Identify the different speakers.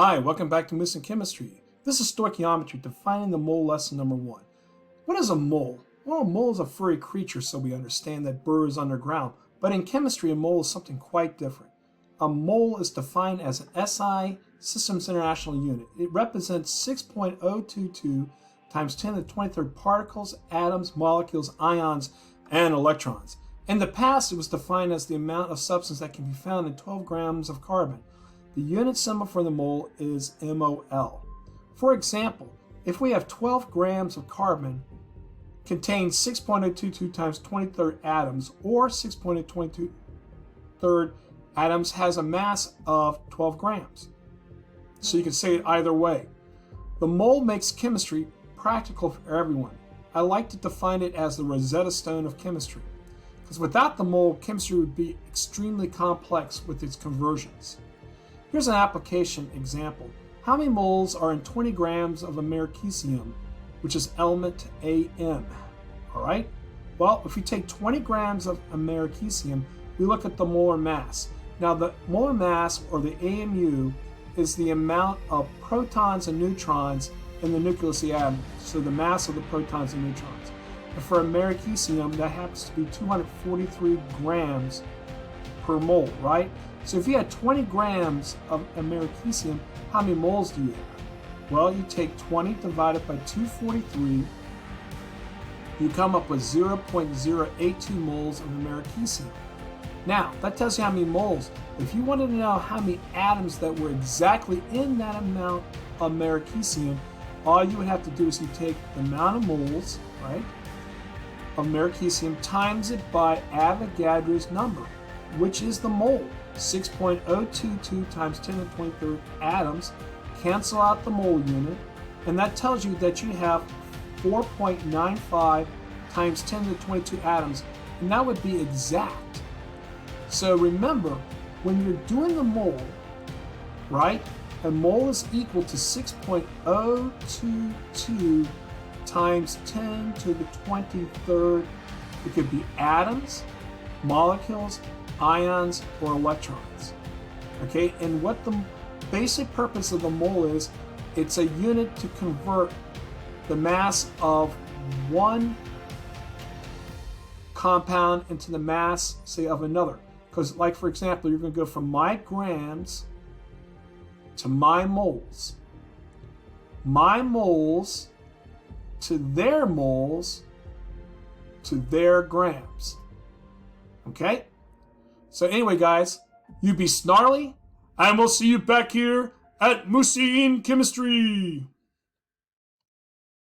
Speaker 1: Hi, welcome back to Moose and Chemistry. This is Stoichiometry, defining the mole lesson number 1. What is a mole? Well, a mole is a furry creature, so we understand that burrows underground. But in chemistry, a mole is something quite different. A mole is defined as an SI, Systems International Unit. It represents 6.022 times 10 to the 23rd particles, atoms, molecules, ions, and electrons. In the past, it was defined as the amount of substance that can be found in 12 grams of carbon. The unit symbol for the mole is MOL. For example, if we have 12 grams of carbon contains 6.022 times 23rd atoms, or 6.022 atoms has a mass of 12 grams. So you can say it either way. The mole makes chemistry practical for everyone. I like to define it as the Rosetta Stone of chemistry, because without the mole, chemistry would be extremely complex with its conversions. Here's an application example. How many moles are in 20 grams of Americasium, which is element Am? All right? Well, if we take 20 grams of Americasium, we look at the molar mass. Now, the molar mass, or the AMU, is the amount of protons and neutrons in the nucleus of the atom, so the mass of the protons and neutrons. And for Americasium, that happens to be 243 grams per mole, right? So if you had 20 grams of Americasium, how many moles do you have? Well, you take 20 divided by 243, you come up with 0.082 moles of Americasium. Now, that tells you how many moles. If you wanted to know how many atoms that were exactly in that amount of Americasium, all you would have to do is you take the amount of moles, right, of Americasium, times it by Avogadro's number, which is the mole. 6.022 times 10 to the 23rd atoms, cancel out the mole unit, and that tells you that you have 4.95 times 10 to the 22 atoms, and that would be exact. So remember, when you're doing the mole, right, a mole is equal to 6.022 times 10 to the 23rd. It could be atoms, molecules, ions, or electrons. Okay, and what the basic purpose of the mole is, it's a unit to convert the mass of one compound into the mass, say, of another. Because, like, for example, you're going to go from my grams to my moles to their moles to their grams. Okay? So anyway, guys, you be snarly, and we'll see you back here at Moosey in Chemistry.